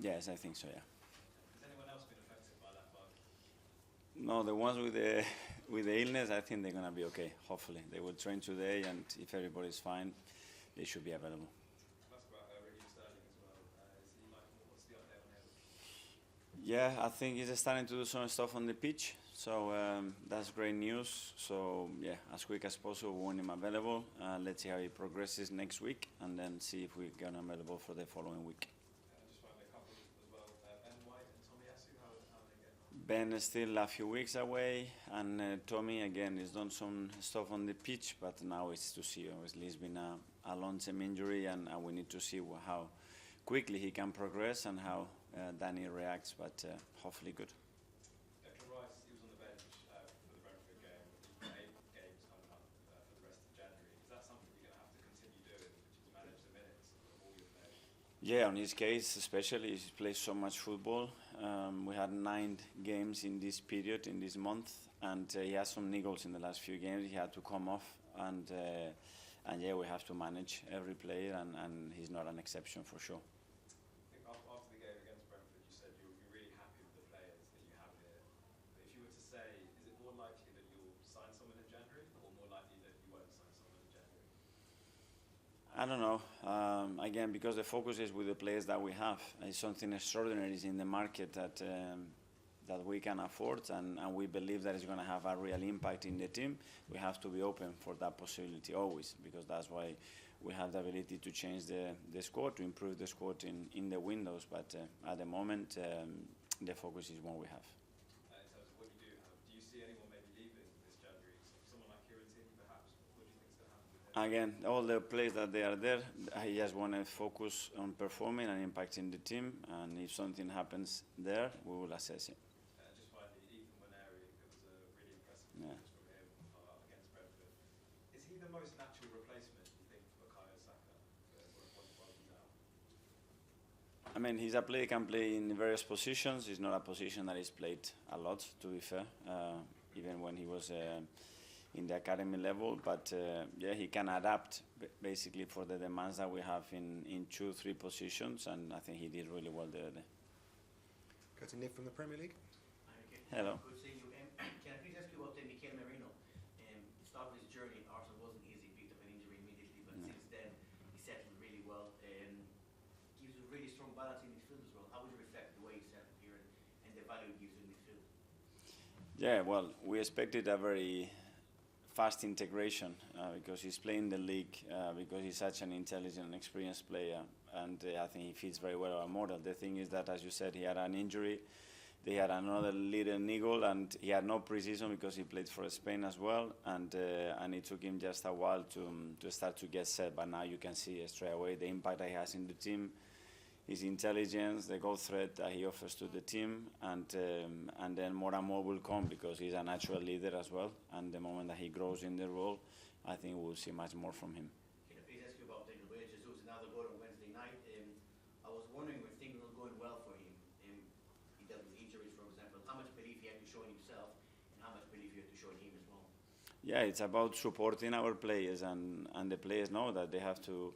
Yes, I think so. Yeah. Has anyone else been affected by that bug? No, the ones with the with the illness, I think they're gonna be okay. Hopefully, they will train today, and if everybody's fine, they should be available. That's about Raheem Sterling as well. Is he like, what's the update on him? Yeah, I think he's starting to do some stuff on the pitch, so that's great news. So yeah, as quick as possible, we want him available. Let's see how he progresses next week, and then see if we get him available for the following week. Just finally a couple as well. Ben White and Tommy Asu, how are they getting on? Ben is still a few weeks away, and Tommy again has done some stuff on the pitch, but now it's to see. Obviously, it's been a long-term injury, and we need to see how quickly he can progress and how Danny reacts. But hopefully, good. Declan Rice, he was on the bench for the Brentford game. He's got 8 games coming up for the rest of January. Is that something you're going to have to continue doing to manage the minutes of all your players? Yeah, on his case, especially, he plays so much football. We had 9 games in this period, in this month, and he has some niggles in the last few games. He had to come off, and yeah, we have to manage every player, and he's not an exception for sure. I think after the game against Brentford, you said you're really happy with the players that you have here. But if you were to say, is it more likely that you'll sign someone in January, or more likely that you won't sign someone in January? I don't know. Again, because the focus is with the players that we have. It's something extraordinary in the market that we can afford, and we believe that it's going to have a real impact in the team. We have to be open for that possibility always, because that's why we have the ability to change the squad, to improve the squad in the windows. But at the moment, the focus is what we have. In terms of what you do you see anyone maybe leaving this January? Someone like Kieran perhaps? What do you think is going to happen with him? Again, all the players that they are there, I just want to focus on performing and impacting the team. And if something happens there, we will assess it. Just finally, Ethan Waneri, it was a really impressive Yeah. performance from him against Brentford. Is he the most natural replacement, you think, for Bukayo Saka while he's out? I mean, he's a player can play in various positions. It's not a position that he's played a lot, to be fair, even when he was in the academy level. But yeah, he can adapt basically for the demands that we have in 2-3 positions, and I think he did really well there. Go to Nick from the Premier League. Hello. Good seeing you. Can I please ask you about Mikel Areta? The start of his journey at Arsenal wasn't easy, picked up an injury immediately, but since then he settled really well. Gives a really strong balance in midfield as well. How would you reflect the way he settled here and the value he gives in midfield? Yeah, well, we expected a very fast integration because he's playing the league, because he's such an intelligent and experienced player, and I think he fits very well our model. The thing is that, as you said, he had an injury. They had another little niggle, and he had no pre-season because he played for Spain as well, and it took him just a while to start to get set. But now you can see straight away the impact that he has in the team, his intelligence, the goal threat that he offers to the team, and then more and more will come because he's a natural leader as well. And the moment that he grows in the role, I think we'll see much more from him. Can I please ask you about Gabriel Jesus? Another goal on Wednesday night. I was wondering when things were going well for him. He dealt with injuries, for example. How much belief he had to show in himself, and how much belief he had to show in him as well? Yeah, it's about supporting our players, and the players know that they have to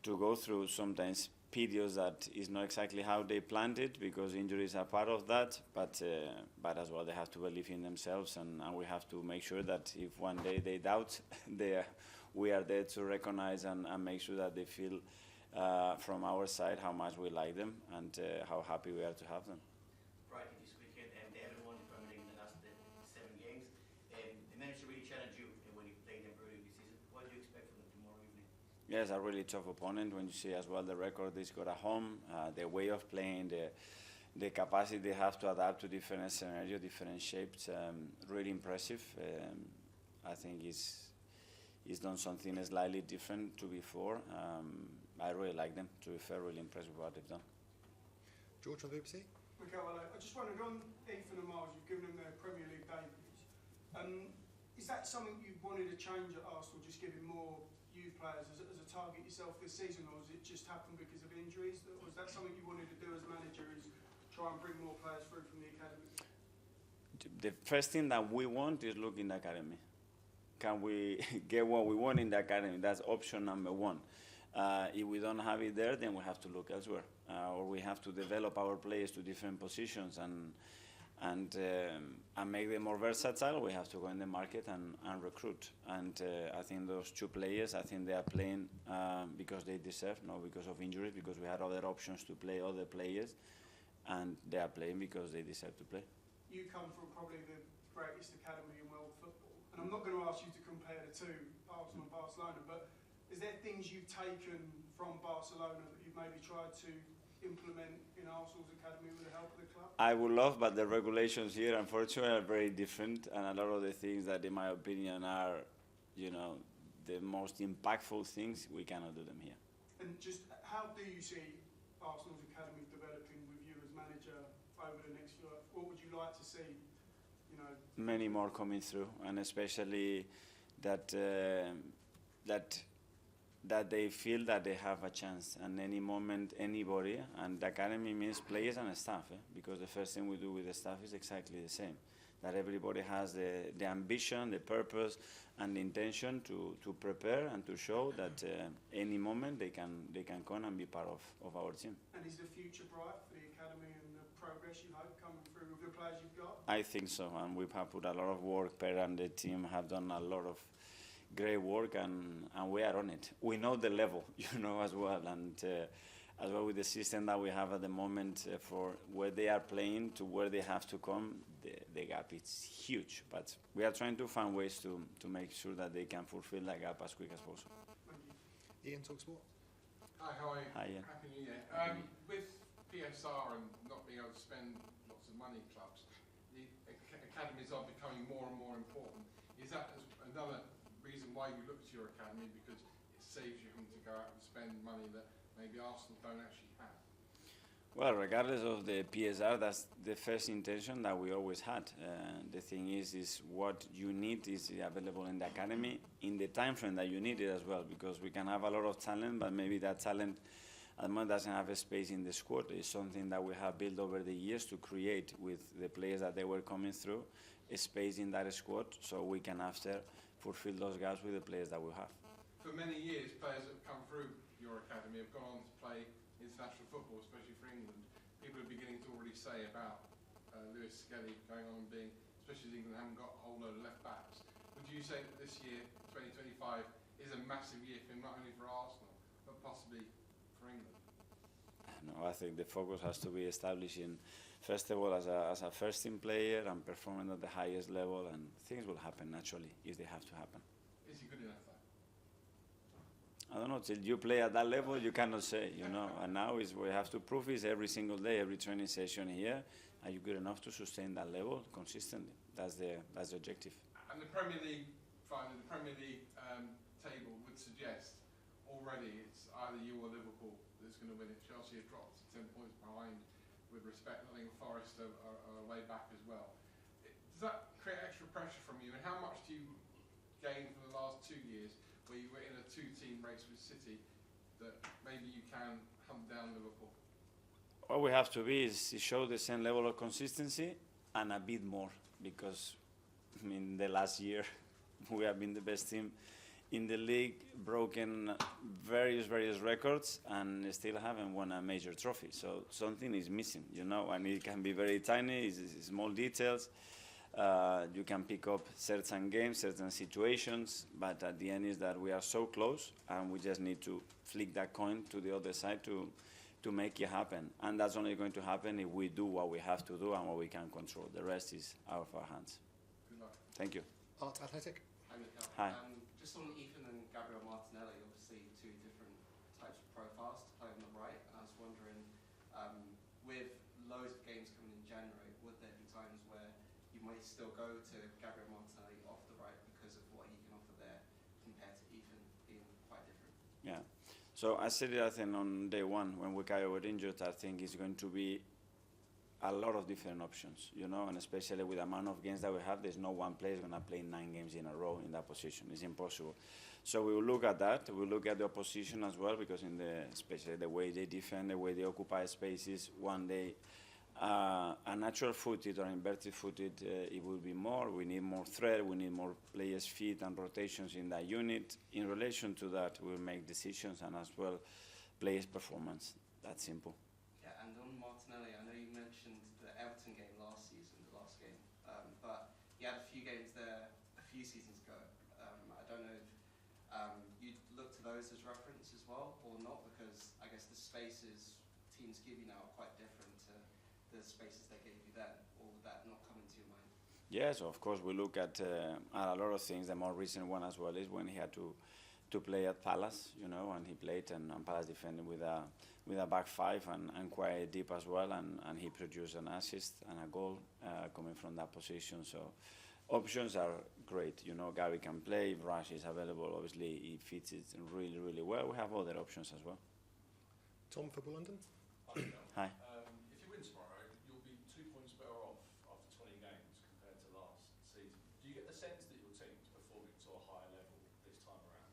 go through sometimes periods that is not exactly how they planned it, because injuries are part of that, but as well they have to believe in themselves, and we have to make sure that if one day they doubt, we are there to recognize and make sure that they feel from our side how much we like them and how happy we are to have them. Brighton this weekend, they haven't won the Premier League in the last 7 games. They managed to really challenge you when you played them early this season. What do you expect from them tomorrow evening? Yes, a really tough opponent. When you see as well the record they've got at home, the way of playing, the capacity they have to adapt to different scenarios, different shapes, really impressive. I think he's done something slightly different to before. I really like them, to be fair, really impressed with what they've done. George on the BBC. Mikel, I just wondered, on Ethan and Miles, you've given them their Premier League debuts. Is that something you wanted to change at Arsenal, just giving more youth players as a target yourself this season, or has it just happened because of injuries? Or is that something you wanted to do as manager, is try and bring more players through from the academy? The first thing that we want is look in the academy. Can we get what we want in the academy? That's option number one. If we don't have it there, then we have to look elsewhere, or we have to develop our players to different positions and make them more versatile. We have to go in the market and recruit. And I think those two players, I think they are playing because they deserve, not because of injuries, because we had other options to play other players, and they are playing because they deserve to play. You come from probably the greatest academy in world football, and I'm not going to ask you to compare the two, Arsenal and Barcelona, but is there things you've taken from Barcelona that you've maybe tried to implement in Arsenal's academy with the help of the club? I would love, but the regulations here, unfortunately, are very different, and a lot of the things that, in my opinion, are, the most impactful things, we cannot do them here. And just how do you see Arsenal's academy developing with you as manager over the next year? What would you like to see? Many more coming through, and especially that they feel that they have a chance, and any moment, anybody, and the academy means players and staff, because the first thing we do with the staff is exactly the same, that everybody has the ambition, the purpose, and the intention to prepare and to show that any moment they can come and be part of our team. And is the future bright for the academy and the progress you hope coming through with the players you've got? I think so, and we have put a lot of work. Per and the team have done a lot of great work, and we are on it. We know the level, as well, and as well with the system that we have at the moment for where they are playing to where they have to come, the gap is huge. But we are trying to find ways to make sure that they can fulfill that gap as quick as possible. Ian, Talksport. Hi, how are you? Hi, Ian. Happy New Year. With PSR and not being able to spend lots of money, clubs, the academies are becoming more and more important. Is that another reason why you look to your academy, because it saves you having to go out and spend money that maybe Arsenal don't actually have? Well, regardless of the PSR, that's the first intention that we always had. The thing is what you need is available in the academy in the time frame that you need it as well, because we can have a lot of talent, but maybe that talent at the moment doesn't have a space in the squad. It's something that we have built over the years to create with the players that they were coming through, a space in that squad, so we can after fulfill those gaps with the players that we have. For many years, players that have come through your academy have gone on to play international football, especially for England. People are beginning to already say about Lewis Skelly going on and being, especially as England haven't got a whole load of left backs. Would you say that this year, 2025, is a massive year for not only for Arsenal, but possibly for England? No, I think the focus has to be establishing, first of all, as a first team player and performing at the highest level, and things will happen naturally if they have to happen. Is he good enough though? I don't know, till you play at that level, you cannot say, And now is we have to prove is every single day, every training session here, are you good enough to sustain that level consistently? That's the objective. And the Premier League, finally, the Premier League table would suggest already it's either you or Liverpool that's going to win it. Chelsea have dropped 10 points behind with respect. I think Forest are way back as well. Does that create extra pressure from you? And how much do you gain from the last 2 years where you were in a two-team race with City that maybe you can hunt down Liverpool? What we have to be is show the same level of consistency and a bit more, because the last year we have been the best team in the league, broken various records, and still haven't won a major trophy. So something is missing, and it can be very tiny, it's small details. You can pick up certain games, certain situations, but at the end is that we are so close, and we just need to flick that coin to the other side to make it happen. And that's only going to happen if we do what we have to do and what we can control. The rest is out of our hands. Good luck. Thank you. Art Athletic. Hi, Mikel. Hi. Just on Ethan and Gabriel Martinelli, obviously two different types of profiles to play on the right, and I was wondering, with loads of games coming in January, would there be times where you might still go to Gabriel Martinelli off the right because of what he can offer there compared to Ethan being quite different? Yeah. So I said it, I think, on day one when Bukayo got injured. I think it's going to be a lot of different options, and especially with the amount of games that we have, there's no one player going to play 9 games in a row in that position. It's impossible. So we will look at that. We'll look at the opposition as well, because especially the way they defend, the way they occupy spaces, one day A natural footed or inverted footed, it will be more. We need more threat. We need more players' feet and rotations in that unit. In relation to that, we'll make decisions and as well players' performance. That's simple. Yeah, and on Martinelli, I know you mentioned the Everton game last season, the last game, but he had a few games there a few seasons ago. I don't know if you'd look to those as reference as well or not, because I guess the spaces teams give you now are quite different to the spaces they gave you then, or would that not come into your mind? Yes, of course, we look at a lot of things. The more recent one as well is when he had to play at Palace, and he played and Palace defended with a back five and quite deep as well, and he produced an assist and a goal coming from that position. So options are great. Gary can play, Rush is available. Obviously, he fits it really, really well. We have other options as well. Tom, Football London. Hi. If you win tomorrow, you'll be 2 points better off after 20 games compared to last season. Do you get the sense that your team's performing to a higher level this time around?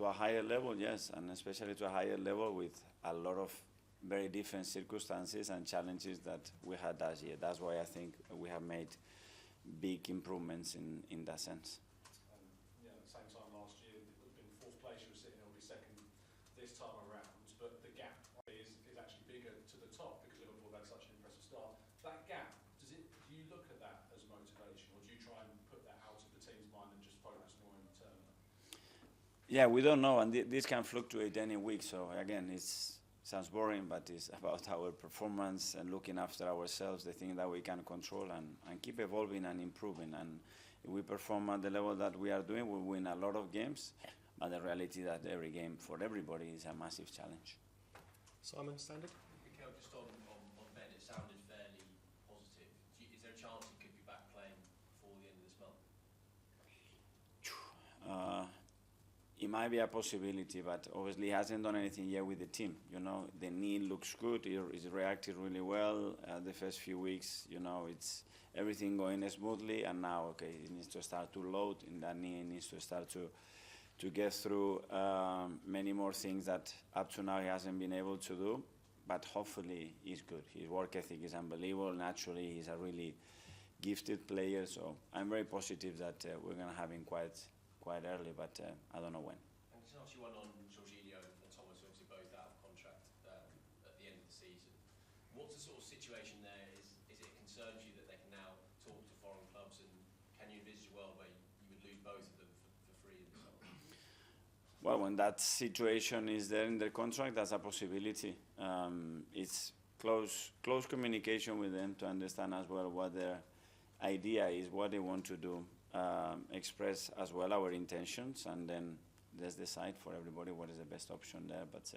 To a higher level, yes, and especially to a higher level with a lot of very different circumstances and challenges that we had last year. That's why I think we have made big improvements in that sense. At the same time last year, it would have been fourth place, you were sitting, it'll be second this time around, but the gap is actually bigger to the top because Liverpool had such an impressive start. That gap, do you look at that as motivation, or do you try and put that out of the team's mind and just focus more internally? Yeah, we don't know, and this can fluctuate any week. So again, sounds boring, but it's about our performance and looking after ourselves, the thing that we can control and keep evolving and improving. And if we perform at the level that we are doing, we win a lot of games. But the reality that every game for everybody is a massive challenge. Simon, Standard. Mikel, just on Ben, it sounded fairly positive. Is there a chance he could be back playing before the end of this month? It might be a possibility, but obviously he hasn't done anything yet with the team. The knee looks good. He's reacted really well. The first few weeks, it's everything going smoothly, and now, he needs to start to load in that knee. He needs to start to get through many more things that up to now he hasn't been able to do, but hopefully he's good. His work ethic is unbelievable. Naturally, he's a really gifted player, so I'm very positive that we're going to have him quite early, but I don't know when. And just ask you one on Jorginho and Thomas, obviously both out of contract at the end of the season. What's the sort of situation there? Is it concerns you that they can now talk to foreign clubs, and can you envisage a world where you would lose both of them for free in the summer? Well, when that situation is there in their contract, that's a possibility. It's close communication with them to understand as well what their idea is, what they want to do, express as well our intentions, and then let's decide for everybody what is the best option there. But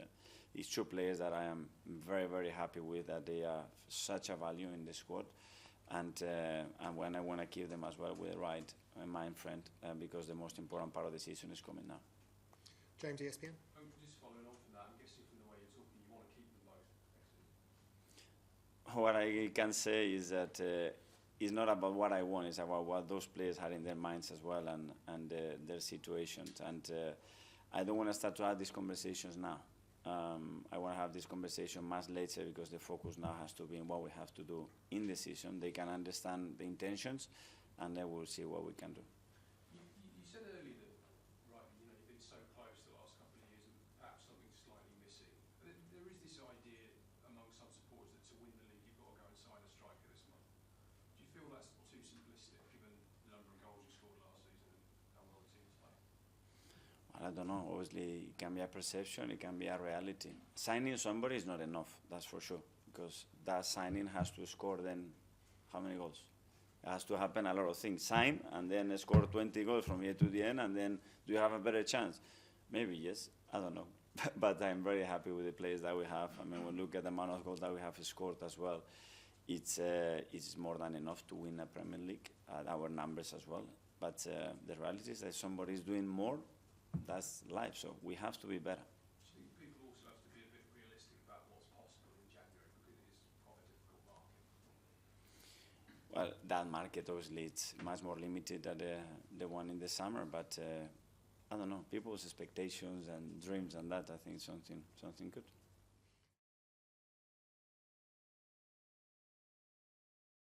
it's two players that I am very, very happy with, that they are such a value in the squad, and when I want to keep them as well with the right mind frame, because the most important part of the season is coming now. James, ESPN. Just following on from that, I'm guessing from the way you're talking, you want to keep them both next season. What I can say is that it's not about what I want, it's about what those players had in their minds as well, and their situations. And I don't want to start to have these conversations now. I want to have this conversation much later, because the focus now has to be on what we have to do in the season. They can understand the intentions, and then we'll see what we can do. You said earlier that, right, you've been so close the last couple of years, and perhaps something's slightly missing. But there is this idea among some supporters that to win the league, you've got to go and sign a striker this month. Do you feel that's too simplistic, given the number of goals you scored last season and how well the team's played? Well, I don't know. Obviously, it can be a perception, it can be a reality. Signing somebody is not enough, that's for sure, because that signing has to score then how many goals? It has to happen a lot of things. Sign and then score 20 goals from here to the end, and then do you have a better chance? Maybe yes, I don't know. But I'm very happy with the players that we have. I mean, when we look at the amount of goals that we have scored as well, it's more than enough to win a Premier League at our numbers as well. But the reality is that somebody is doing more. That's life, so we have to be better. Do you think people also have to be a bit realistic about what's possible in January, because it is quite a difficult market? Well, that market obviously it's much more limited than the one in the summer, but I don't know, people's expectations and dreams and that, I think something good.